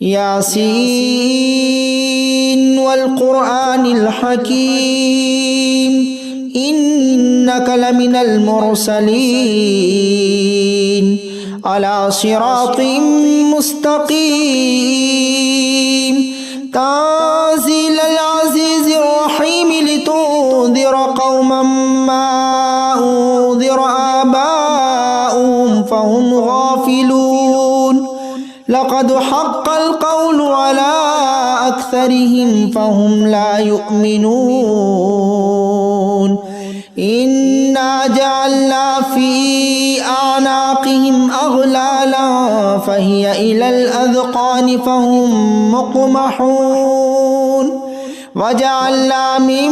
ياسين والقرآن الحكيم إنك لمن المرسلين على صراط مستقيم تنزيل العزيز الرحيم لتنذر قوما ما أنذر آباؤهم فهم غافلون لقد حق القول على أكثرهم فهم لا يؤمنون إنا جعلنا في أعناقهم أغلالا فهي إلى الأذقان فهم مقمحون وجعلنا من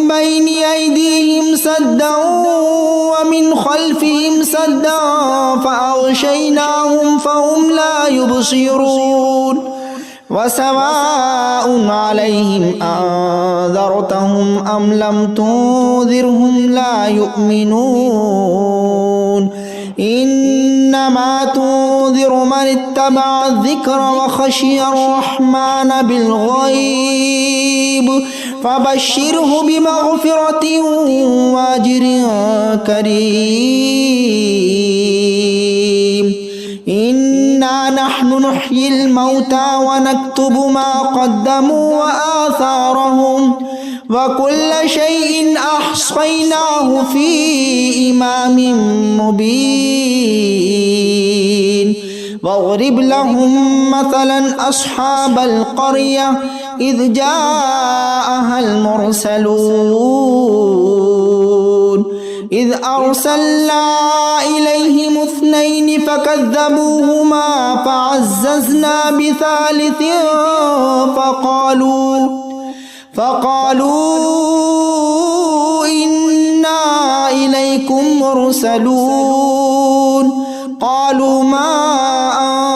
بين أيديهم سدا ومن خلفهم سدا فأغشيناهم فهم لا يبصرون وسواء عليهم أنذرتهم أم لم تنذرهم لا يؤمنون إنما تنذر من اتبع الذكر وخشي الرحمن بالغيب فبشره بمغفرة وأجر كريم إنا نحن نحيي الموتى ونكتب ما قدموا وآثارهم وكل شيء أحصيناه في إمام مبين واضرب لهم مثلا أصحاب القرية إذ جاءها المرسلون إذ أرسلنا إليهم اثنين فكذبوهما فعززنا بثالث فقالوا إنا إليكم مرسلون قالوا ما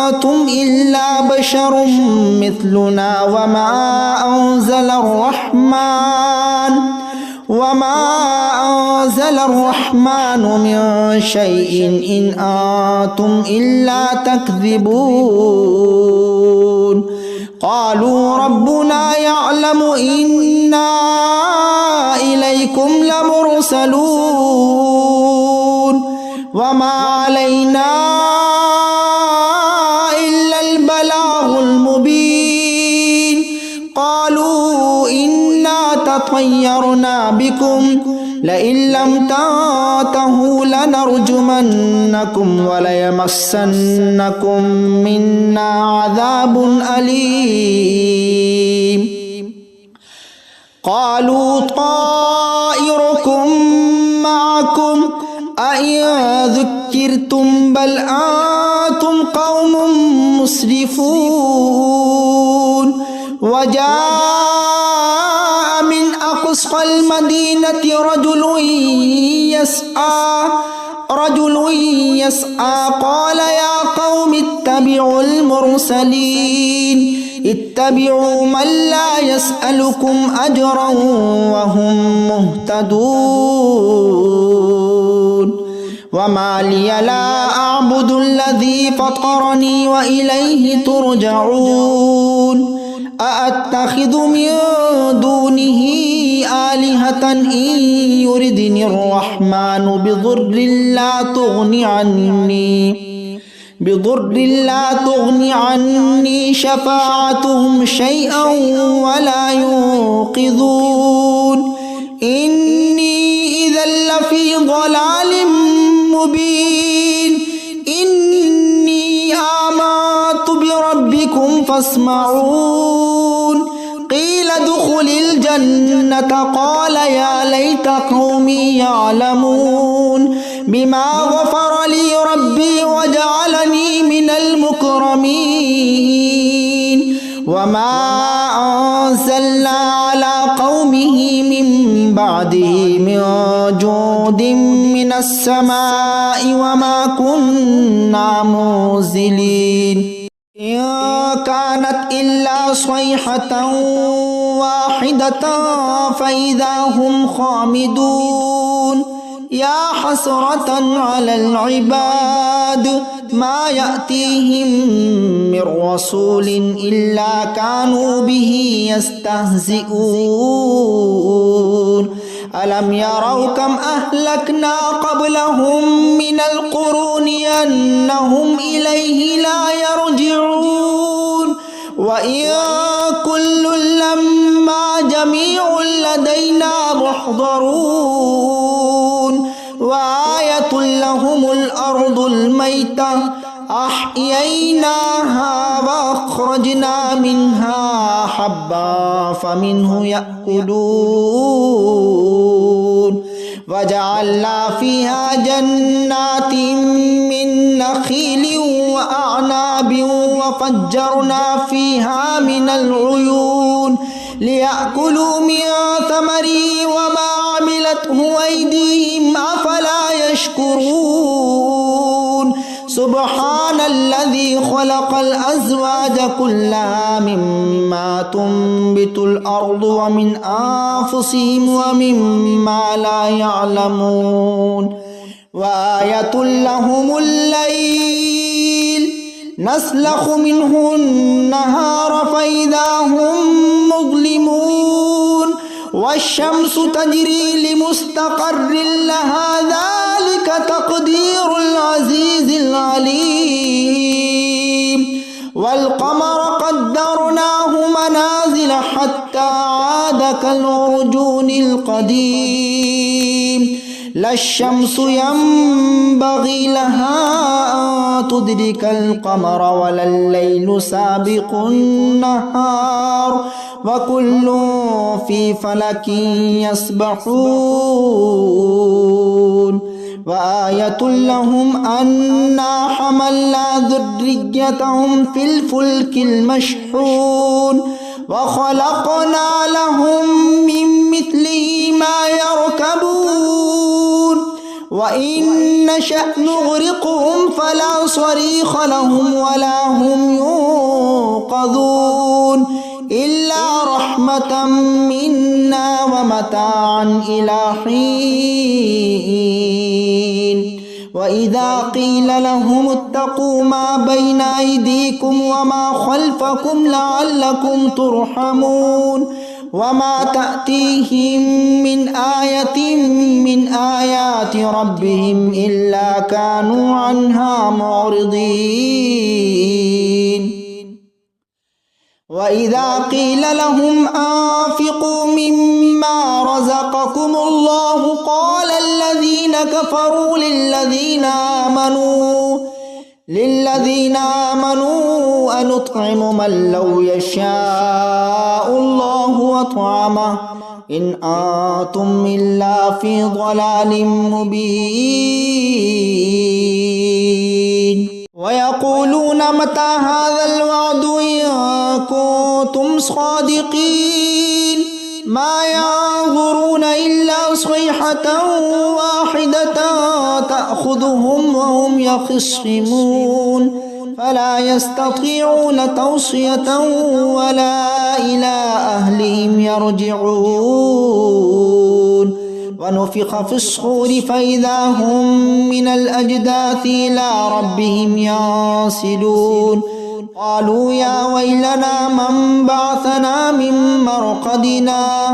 أنتم إلا بشر مثلنا وما أنزل الرحمن من شيء إن أنتم إلا تكذبون قالوا ربنا يعلم إنا إليكم لمرسلون وما علينا إلا البلاغ المبين قالوا إنا تطيرنا بكم لئن لم تنتهوا لنرجمنكم وليمسنكم منا عذاب أليم قالوا طائركم معكم أئن ذكرتم بل أنتم قوم مسرفون وجاء من أقصى المدينة رجل يسعى قال يا قوم اتبعوا المرسلين اتبعوا من لا يسألكم أجرا وهم مهتدون وما لي لا أعبد الذي فطرني وإليه ترجعون أأتخذ من دونه آلهة إن يردني الرحمن بضر لا تغني عني شفاعتهم شيئا ولا ينقذون إني إذا لفي ضلال مبين إني آمنت بربكم فاسمعون قيل ادخل الجنة قال يا ليت قومي يعلمون بما غفر لي ربي وجعلني من المكرمين وما أنزلنا على قومه من بعده من جود من السماء وما كنا منزلين إن كانت إلا صيحة واحدة فإذا هم خامدون يا حسرة على العباد ما يأتيهم من رسول إلا كانوا به يستهزئون ألم يروا كم أهلكنا قبلهم من القرون أنهم إليه لا يرجعون وإن كل لما جميع لدينا محضرون وآية لهم الأرض الميتة أحييناها وأخرجنا منها حبا فمنه يأكلون وجعلنا فيها جنات من نخيل وأعناب وفجرنا فيها من العيون ليأكلوا من ثمره وما عملته أيديهم أفلا يشكرون سبحان الذي خلق الأزواج كلها مما تنبت الأرض ومن أنفسهم ومما لا يعلمون وآية لهم الليل نسلخ منه النهار فإذا هم مظلمون والشمس تجري لمستقر لها ذلك تقدير العزيز العليم والقمر قدرناه منازل حتى عاد كالعرجون القديم لا الشمس ينبغي لها أن تدرك القمر ولا الليل سابق النهار وكل في فلك يسبحون وآية لهم أنا حملنا ذريتهم في الفلك المشحون وخلقنا لهم من مثله ما يركبون وإن نشأ نغرقهم فلا صريخ لهم ولا هم ينقذون إلا رحمة منا ومتاعا إلى حين وإذا قيل لهم اتقوا ما بين أيديكم وما خلفكم لعلكم ترحمون وما تأتيهم من آية من آيات ربهم إلا كانوا عنها معرضين وإذا قيل لهم أنفقوا مما رزقكم الله قال الذين كفروا للذين آمنوا أنطعم من لو يشاء الله أطعمه إن أنتم إلا في ضلال مبين ويقولون متى هذا الوعد إن كنتم صادقين ما ينظرون إلا صيحة واحدة تأخذهم وهم يخصمون فلا يستطيعون توصية ولا إلى أهلهم يرجعون ونفخ في الصور فإذا هم من الأجداث إلى ربهم ينسلون قالوا يا ويلنا من بعثنا من مرقدنا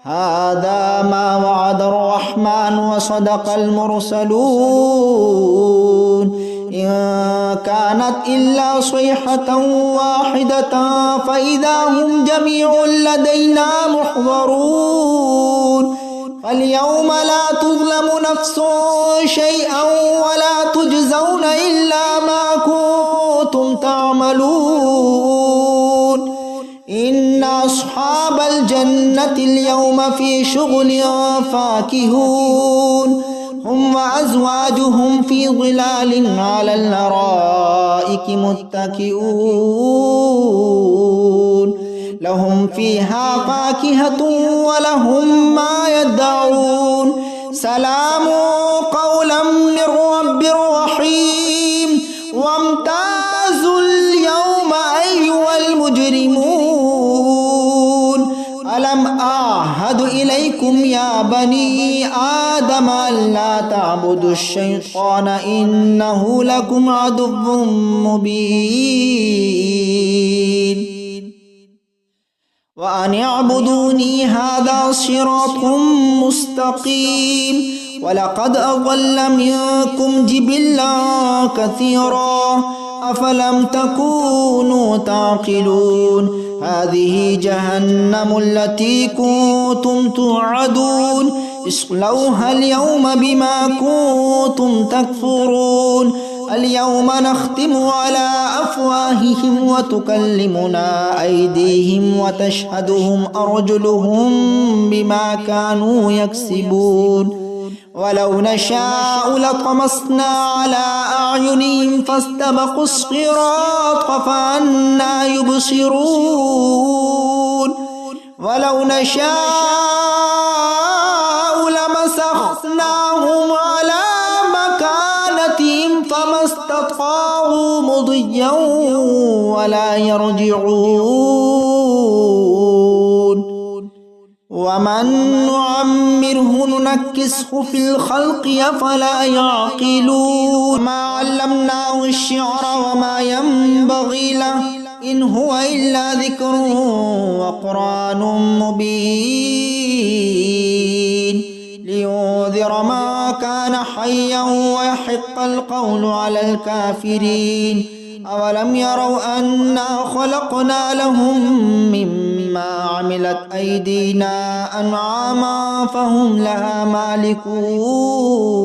هذا ما وعد الرحمن وصدق المرسلون إن كانت إلا صيحة واحدة فإذا هم جميع لدينا محضرون فاليوم لا تظلم نفس شيئا ولا تجزون إلا ما كنتم تعملون إن أصحاب الجنة اليوم في شغل فاكهون هم وأزواجهم في ظلال على الأرائك متكئون لهم فيها فاكهة ولهم ما يدعون سلام قولا من رب رحيم وامتازوا اليوم أيها المجرمون ألم أعهد وعهد إليكم يا بني آدم ألا تعبدوا الشيطان إنه لكم عدو مبين وأن اعبدوني هذا صراط مستقيم ولقد أضل منكم جبلا كثيرا أفلم تكونوا تعقلون هذه جهنم التي كنتم توعدون اصلوها اليوم بما كنتم تكفرون اليوم نختم على أفواههم وتكلمنا أيديهم وتشهدهم أرجلهم بما كانوا يكسبون ولو نشاء لطمسنا على أعينهم فاستبقوا الصراط فأنى يبصرون ولو نشاء لمسخناهم على مكانتهم فما استطاعوا مضيا ولا يرجعون ومن نعمره ننكسه في الخلق أفلا يعقلون ما علمناه الشعر وما ينبغي له إن هو إلا ذكر وقرآن مبين لينذر ما كان حيا ويحق القول على الكافرين أولم يروا أنا خلقنا لهم مما عملت أيدينا أنعاما فهم لها مالكون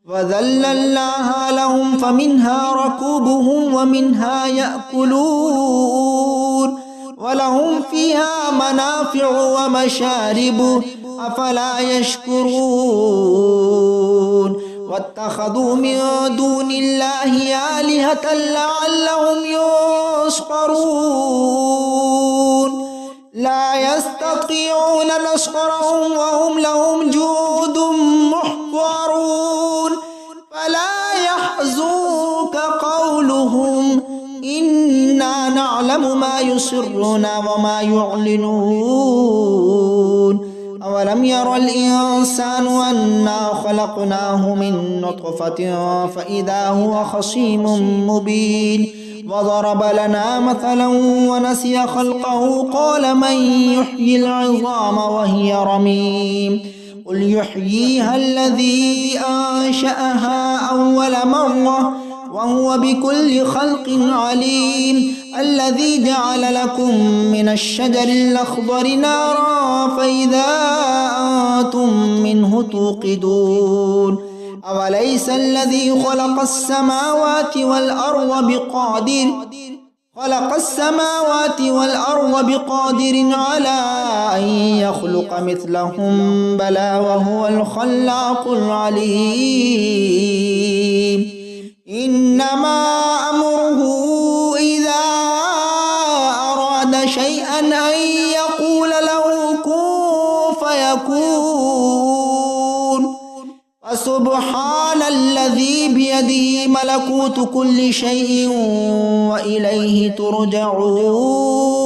وذللناها لهم فمنها ركوبهم ومنها يأكلون ولهم فيها منافع ومشارب أفلا يشكرون واتخذوا من دون الله آلهة لعلهم ينصرون لا يستطيعون نصرهم وهم لهم جند محضرون فلا يحزنك قولهم إنا نعلم ما يسرون وما يعلنون أولم ير الإنسان أنا خلقناه من نطفة فإذا هو خصيم مبين وضرب لنا مثلا ونسي خلقه قال من يحيي العظام وهي رميم قل يحييها الذي أنشأها أول مرة وهو بكل خلق عليم الذي جعل لكم من الشجر الأخضر نارا فإذا أنتم منه توقدون أوليس الذي خلق السماوات والأرض بقادر على أن يخلق مثلهم بلى وهو الخلاق العليم إنما أمره إذا أراد شيئا أن يقول له كن فيكون فسبحان الذي بيده ملكوت كل شيء وإليه ترجعون